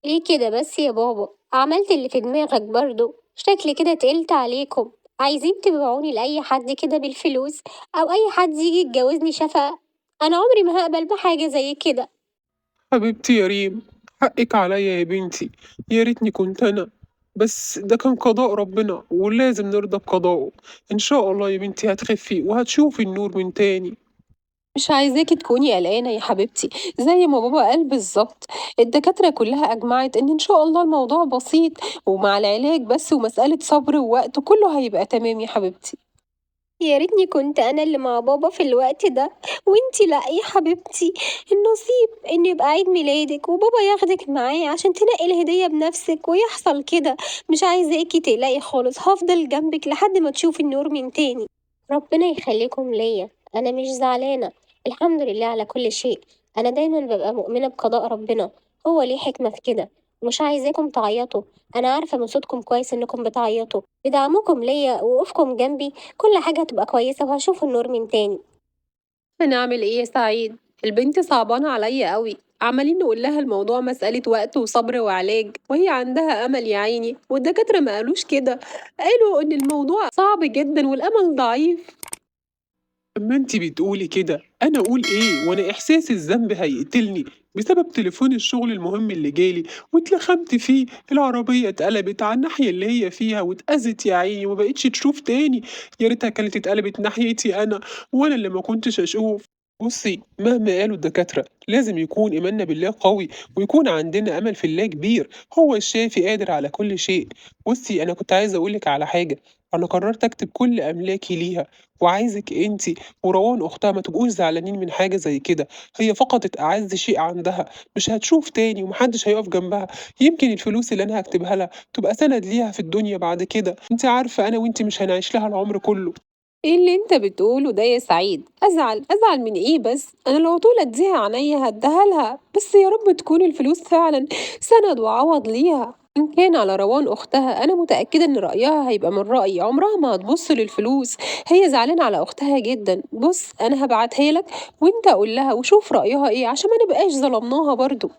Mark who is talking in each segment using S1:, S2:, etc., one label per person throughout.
S1: ليه كده بس يا بابا؟ عملت اللي في دماغك برضه، شكلي كده تقلت عليكم. عايزين تبيعوني لأي حد كده بالفلوس، أو أي حد يجي يتجوزني شفقة؟ أنا عمري ما هقبل بحاجة زي كده.
S2: حبيبتي يا ريم، حقك عليا يا بنتي. يا ريتني كنت انا، بس ده كان قضاء ربنا ولازم نرضى بقضائه. ان شاء الله يا بنتي هتخفي وهتشوفي النور من تاني.
S3: مش عايزاكي تكوني قلقانة يا حبيبتي، زي ما بابا قال بالظبط. الدكاترة كلها أجمعت إن شاء الله الموضوع بسيط، ومع العلاج بس ومسألة صبر ووقت كله هيبقى تمام يا حبيبتي.
S1: يا ريتني كنت أنا اللي مع بابا في الوقت ده، وانتي لأ يا حبيبتي. النصيب إن يبقى عيد ميلادك وبابا ياخدك معاه عشان تنقي الهدية بنفسك ويحصل كده. مش عايزاكي تقلقي خالص، هفضل جنبك لحد ما تشوفي النور من تاني. ربنا يخليكم ليا، أنا مش زعلانة. الحمد لله على كل شيء. أنا دايما ببقى مؤمنة بقضاء ربنا، هو ليه حكمة في كده. مش عايزاكم تعيطوا، أنا عارفة من صوتكم كويس إنكم بتعيطوا. بدعمكم ليا ووقوفكم جنبي كل حاجة هتبقى كويسة وهشوف النور من تاني.
S3: هنعمل إيه يا سعيد؟ البنت صعبانة عليا قوي، عمالين نقول لها الموضوع مسألة وقت وصبر وعلاج، وهي عندها أمل يا عيني، والدكاترة ما قالوش كده، قالوا إن الموضوع صعب جدا والأمل ضعيف.
S2: اما انتي بتقولي كده انا اقول ايه وانا احساس الذنب هيقتلني بسبب تليفون الشغل المهم اللي جالي واتلخمت فيه. العربية اتقلبت على الناحية اللي هي فيها واتأذت يا عيني ومبقتش تشوف تاني. يا ريتها كانت اتقلبت ناحيتي انا، وانا اللي ما كنتش اشوف. بصي مهما قالوا الدكاترة لازم يكون إيماننا بالله قوي، ويكون عندنا أمل في الله كبير. هو الشافي قادر على كل شيء. بصي أنا كنت عايزة أقولك على حاجة. أنا قررت أكتب كل أملاكي ليها، وعايزك انتي وروان اختها ما تبقوش زعلانين من حاجه زي كده. هي فقدت اعز شيء عندها، مش هتشوف تاني ومحدش هيقف جنبها. يمكن الفلوس اللي انا هكتبها لها تبقى سند ليها في الدنيا بعد كده. انت عارفه انا وانتي مش هنعيش لها العمر كله.
S3: ايه اللي انت بتقوله ده يا سعيد؟ ازعل من ايه بس؟ انا لو طول اديها عينيا هديها لها، بس يا رب تكون الفلوس فعلا سند وعوض ليها. ان كان على روان اختها انا متأكدة ان رأيها هيبقى من رأيي، عمرها ما هتبص للفلوس. هي زعلانة على اختها جدا. بص انا هبعتها لك وانت قول لها وشوف رأيها ايه عشان ما نبقاش ظلمناها برضو.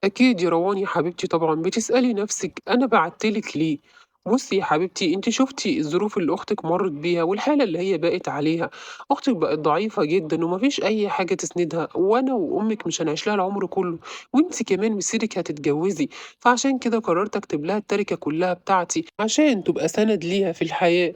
S2: اكيد يا روان يا حبيبتي، طبعا بتسالي نفسك انا بعتلك ليه. بصي يا حبيبتي انت شفتي الظروف اللي اختك مرت بيها والحاله اللي هي بقت عليها. اختك بقت ضعيفه جدا ومفيش اي حاجه تسندها، وانا وامك مش هنعيش لها العمر كله. وانت كمان مسيرك هتتجوزي، فعشان كده قررت اكتب لها التركه كلها بتاعتي عشان تبقى سند ليها في الحياه.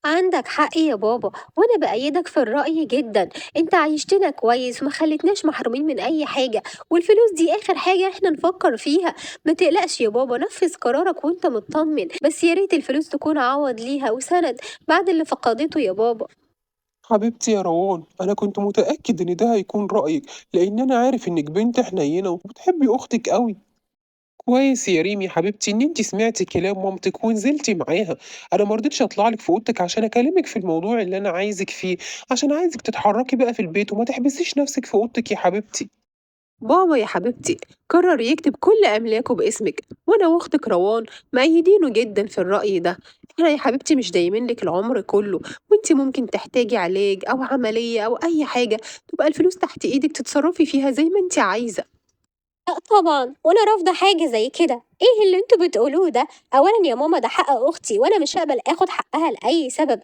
S1: عندك حق يا بابا، وانا بأيدك في الرأي جدا. انت عيشتنا كويس وما خلتناش محرومين من اي حاجة، والفلوس دي اخر حاجة احنا نفكر فيها. ما تقلقش يا بابا، نفذ قرارك وانت مطمن، بس يا ريت الفلوس تكون عوض ليها وسند بعد اللي فقدته يا بابا.
S2: حبيبتي يا روان انا كنت متاكد ان ده هيكون رايك، لان انا عارف انك بنت حنينه وبتحبي اختك قوي. كويس يا ريم يا حبيبتي إن أنتِ سمعتِ كلام مامتِك ونزلتِ معاها. أنا ما رضيتش أطلع لِك في أوضتِك عشان أكلمِك في الموضوع اللي أنا عايزِك فيه، عشان عايزِك تتحركي بقى في البيت وما تحبسيش نفسِك في أوضتِك يا حبيبتي.
S3: بابا يا حبيبتي قرر يكتب كل أملاكه باسمك، وأنا وأختك روان مأيدينه جدا في الرأي ده. احنا يا حبيبتي مش دايمين لك العمر كله، وانتي ممكن تحتاجي علاج أو عملية أو أي حاجة، تبقى الفلوس تحت إيدك تتصرفي فيها زي ما انتي عايزة.
S1: لا طبعا، وانا رافضة حاجة زي كده. ايه اللي انتوا بتقولوه ده؟ اولا يا ماما، ده حق اختي وانا مش هقبل اخد حقها لأي سبب.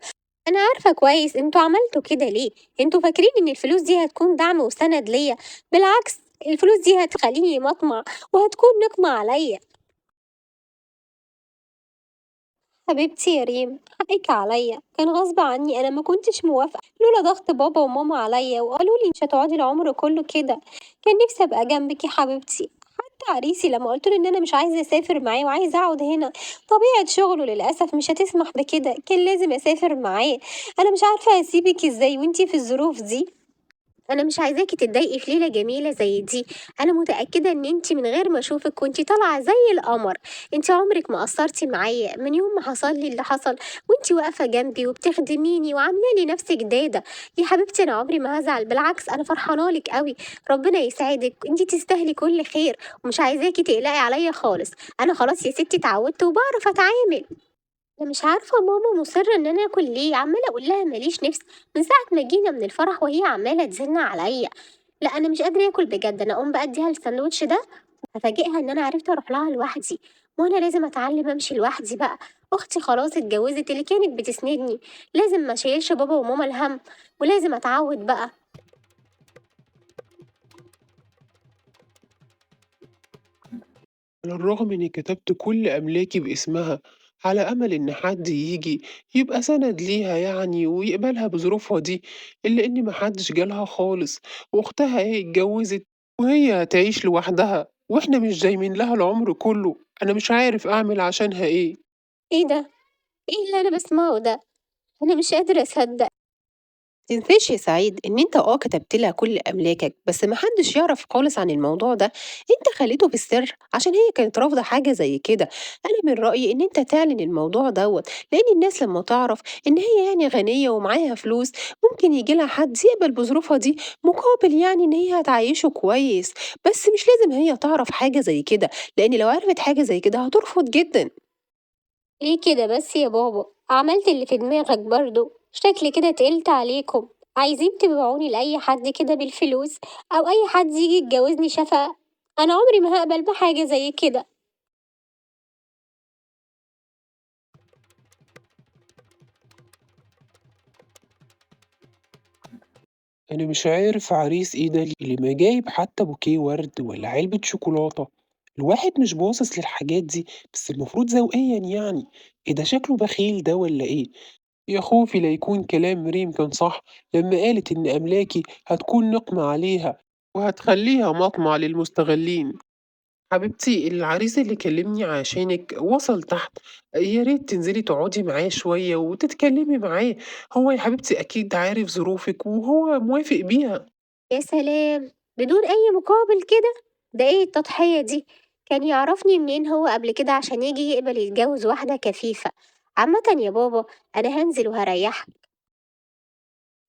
S1: انا عارفة كويس انتوا عملتوا كده ليه. انتوا فاكرين ان الفلوس دي هتكون دعم وسند ليا؟ بالعكس، الفلوس دي هتخليني مطمع وهتكون نقمة عليا. حبيبتي يا ريم، حقك عليا، كان غصب عني، انا ما كنتش موافقة لولا ضغط بابا وماما عليا وقالوا لي مش هتقعدي العمر كله كده. كان نفسي ابقى جنبك يا حبيبتي. حتى عريسي لما قلت له ان انا مش عايزة اسافر معاه وعايزة اقعد هنا، طبيعة شغله للاسف مش هتسمح بكده، كان لازم اسافر معاه. انا مش عارفة اسيبك ازاي وانتي في الظروف دي. انا مش عايزاكي تتضايقي في ليله جميله زي دي. انا متاكده ان انتي من غير ما اشوفك كنتي طالعه زي القمر. انتي عمرك ما قصرتي معايا من يوم ما حصل لي اللي حصل، وانتي واقفه جنبي وبتخدميني وعامله لي نفسك داده. يا حبيبتي انا عمري ما هزعل، بالعكس انا فرحانه لك قوي. ربنا يسعدك، انتي تستاهلي كل خير، ومش عايزاكي تقلقي عليا خالص. انا خلاص يا ستي اتعودت وبعرف اتعامل. أنا مش عارفة ماما مصرة إن أنا آكل ليه، عمالة أقول لها ماليش نفس من ساعة ما جينا من الفرح وهي عمالة تزن عليا. لا أنا مش قادرة آكل بجد، أنا أقوم بقى أديها الساندوتش ده. هافاجئها إن أنا عرفت أروح لها لوحدي، وأنا لازم أتعلم أمشي لوحدي بقى، أختي خلاص اتجوزت اللي كانت بتسندني، لازم ما اشيلش بابا وماما الهم، ولازم أتعود بقى.
S2: على الرغم إني كتبت كل أملاكي باسمها على أمل إن حد يجي يبقى سند ليها يعني ويقبلها بظروفها دي، إلا إن محدش جالها خالص، وأختها اتجوزت وهي هتعيش لوحدها وإحنا مش دايمين لها العمر كله. أنا مش عارف أعمل عشانها إيه.
S1: إيه ده؟ إيه اللي أنا باسمعه ده؟ أنا مش قادرة أصدق.
S3: تنساش يا سعيد إن أنت كتبت لها كل أملاكك بس محدش يعرف خالص عن الموضوع ده، أنت خليته في السر عشان هي كانت رافضة حاجة زي كده. أنا من رأيي إن أنت تعلن الموضوع دوت، لأن الناس لما تعرف إن هي يعني غنية ومعاها فلوس ممكن يجيلها حد يقبل بظروفها دي مقابل يعني إن هي هتعيشه كويس. بس مش لازم هي تعرف حاجة زي كده، لأن لو عرفت حاجة زي كده هترفض جدا.
S1: ليه كده بس يا بابا؟ عملت اللي في دماغك برضه، شكلي كده تقلت عليكم، عايزين تبيعوني لأي حد كده بالفلوس، أو أي حد يجي يتجوزني شفقة. أنا عمري ما هقبل بحاجة زي كده.
S2: أنا مش عارف عريس إيه ده اللي ما جايب حتى بوكيه ورد ولا علبة شوكولاتة. الواحد مش باصص للحاجات دي، بس المفروض ذوقيا يعني. إيه ده، شكله بخيل ده ولا إيه؟ يا خوفي لا يكون كلام ريم كان صح لما قالت إن أملاكي هتكون نقمة عليها وهتخليها مطمع للمستغلين. حبيبتي العريس اللي كلمني عشانك وصل تحت، يا ريت تنزلي تقعدي معاه شوية وتتكلمي معاه. هو يا حبيبتي أكيد عارف ظروفك وهو موافق بيها.
S1: يا سلام! بدون أي مقابل كده؟ ده إيه التضحية دي؟ كان يعرفني منين هو قبل كده عشان يجي يقبل يتجوز واحدة كفيفة؟ عامة يا بابا، أنا هنزل وهريحك.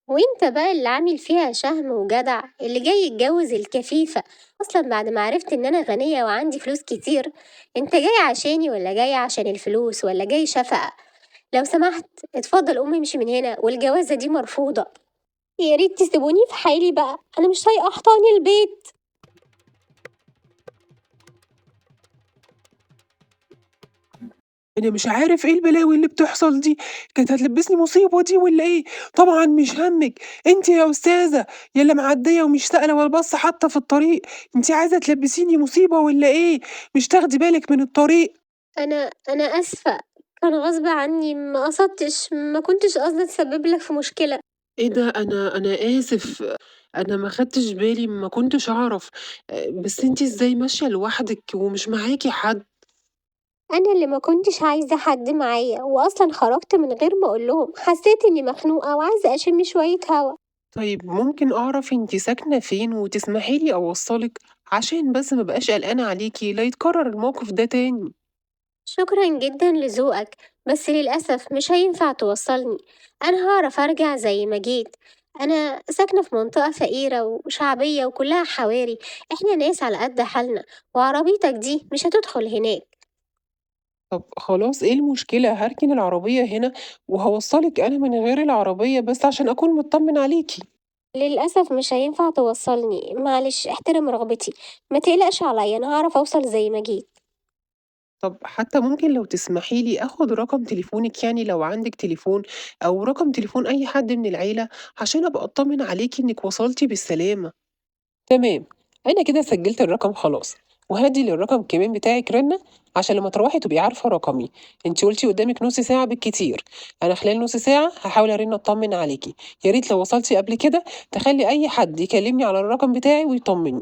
S1: وانت بقى اللي عامل فيها شهم وجدع اللي جاي يتجوز الكفيفة، اصلا بعد ما عرفت ان انا غنية وعندي فلوس كتير. انت جاي عشاني ولا جاي عشان الفلوس ولا جاي شفقة؟ لو سمحت اتفضل قوم امشي من هنا، والجوازة دي مرفوضة. يا ريت تسيبوني في حالي بقى، انا مش طايقة احضان البيت.
S2: أنا مش عارف إيه البلاوي اللي بتحصل دي، كانت هتلبسني مصيبة دي والّا إيه؟ طبعًا مش هَمِّك، أنتِ يا أستاذة ياللي معدية ومش سائلة ولا باصة حتى في الطريق، أنتِ عايزة تلبسيني مصيبة والّا إيه؟ مش تاخدي بالِك من الطريق.
S1: انا اسفة، كان غصب عني، ما قصدتش، ما كنتش قصدي اتسبب لك في مشكلة.
S2: إيه ده، أنا آسف، أنا ما خدتش بالي، ما كنتش أعرف. بس أنتِ إزاي ماشية لوحدِك ومش معاكِ حد؟
S1: أنا اللي ما كنتش عايزة حد معايا، وأصلا خرجت من غير ما أقولهم، حسيت إني مخنوقة وعايزة أشم شوية هوا.
S2: طيب ممكن أعرف أنتِ ساكنة فين وتسمحي لي أوصّلِك؟ عشان بس ما أبقاش قلقانة عليكِ لا يتكرر الموقف ده تاني.
S1: شكرا جدا لذوقك، بس للأسف مش هينفع توصلني. أنا هعرف أرجع زي ما جيت. أنا ساكنة في منطقة فقيرة وشعبية وكلها حواري، إحنا ناس على قد حالنا، وعربيتك دي مش هتدخل هناك.
S2: طب خلاص إيه المشكلة، هاركن العربية هنا وهاوصّلِك أنا من غير العربية بس عشان أكون متطمن عليكِ.
S1: للأسف مش هينفع توصلني، معلش احترم رغبتي، ما تقلقش عليا، أنا هعرف أوصل زي ما جيت.
S2: طب حتى ممكن لو تسمحي لي آخُد رقم تليفونِك يعني لو عندِك تليفون، أو رقم تليفون أي حد من العيلة عشان أبقى أطمن عليكِ إنِّك وصلتِ بالسلامة. تمام، أنا كده سجّلت الرقم خلاص، وهادّي للرقم كمان بتاعِك رنة عشان لمّا تروّحي تبقي عارفة رقمي. أنتِ قُلتِ قدّامِك نُص ساعة بالكتير، أنا خلال نُص ساعة هاحاول أرن أطمن عليكِ. يا ريت لو وصلتِ قبل كده تخلّي أي حد يكلمني على الرقم بتاعي ويطمنّي.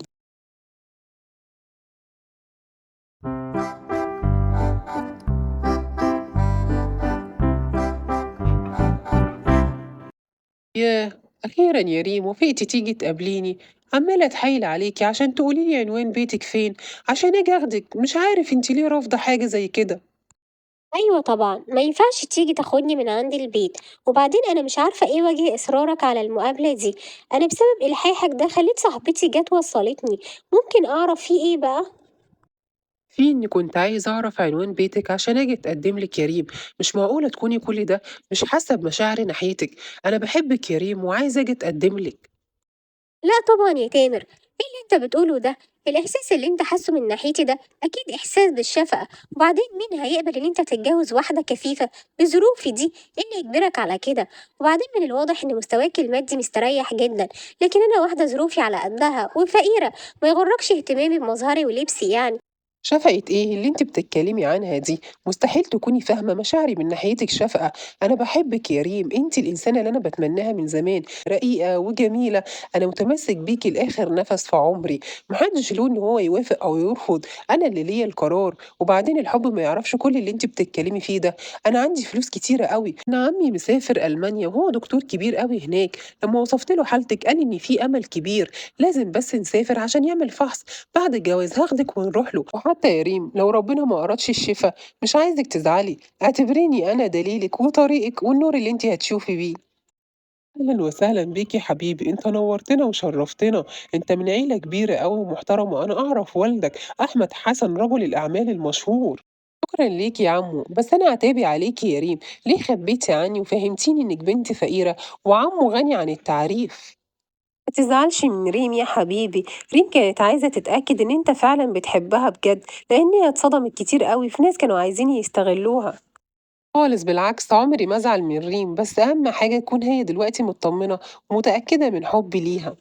S2: ياه! أخيرًا يا ريم وافقتِ تيجي تقابليني، عمّالة أتحايل عليكِ عشان تقولي لي عنوان بيتِك فين، عشان آجي آخدِك، مش عارف أنتِ ليه رافضة حاجة زي كده.
S1: أيوة طبعًا، ما ينفعش تيجي تاخدني من عند البيت، وبعدين أنا مش عارفة إيه وجه إصرارك على المقابلة دي. أنا بسبب إلحاحك ده خلّيت صاحبتي جات وصّلتني، ممكن أعرف في إيه بقى؟
S2: في إني كنت عايزة أعرف عنوان بيتِك عشان آجي أتقدّم لِك يا ريم، مش معقولة تكوني كل ده مش حاسة بمشاعري ناحيتِك. أنا باحبِك يا ريم وعايزة آجي أتقدّم لِك.
S1: لأ طبعًا يا تامر، إيه اللي أنت بتقوله ده؟ الإحساس اللي أنت حاسّه من ناحيتي ده أكيد إحساس بالشفقة، وبعدين مين هيقبل إن أنت تتجوّز واحدة كفيفة بظروفي دي؟ إيه اللي يجبرك على كده؟ وبعدين من الواضح إن مستواك المادي مستريّح جدًا، لكن أنا واحدة ظروفي على قدّها وفقيرة، ما يغركش اهتمامي بمظهري ولبسي يعني.
S3: شفقة إيه اللي أنتِ بتتكلمي عنها دي؟ مستحيل تكوني فاهمة مشاعري من ناحيتِك شفقة، أنا باحبِك يا ريم، أنتِ الإنسانة اللي أنا باتمناها من زمان، رقيقة وجميلة، أنا متمسك بيكِ لآخر نفس في عمري، ما حدش له إن هو يوافق أو يرفض، أنا اللي ليّا القرار، وبعدين الحب ما يعرفش كل اللي أنتِ بتتكلمي فيه ده، أنا عندي فلوس كتيرة أوي، أنا عمي مسافر ألمانيا وهو دكتور كبير أوي هناك، لما وصفت له حالتِك قال لي إن في أمل كبير، لازم بس نسافر عشان يعمل فحص. بعد الجواز هاخدِك ونروح له، وحتى يا ريم لو ربنا ما أرادش الشفا مش عايزِك تزعلي، اعتبريني أنا دليلِك وطريقِك والنور اللي أنتِ هتشوفي بيه. أهلًا وسهلًا بيك يا حبيبي، أنت نورتنا وشرفتنا، أنت من عيلة كبيرة أوي ومحترمة، أنا أعرف والدك أحمد حسن رجل الأعمال المشهور. شكرًا ليكِ يا عمو، بس أنا عتابي عليكِ يا ريم، ليه خبيتِ عني وفهمتيني إنِك بنت فقيرة وعمو غني عن التعريف؟ ما تزعلش من ريم يا حبيبي، ريم كانت عايزة تتأكد إن أنت فعلًا بتحبها بجد، لإن هي اتصدمت كتير أوي في ناس كانوا عايزين يستغلوها. خالص بالعكس عمري ما أزعل من ريم، بس أهم حاجة تكون هي دلوقتي متطمنة ومتأكدة من حبي ليها.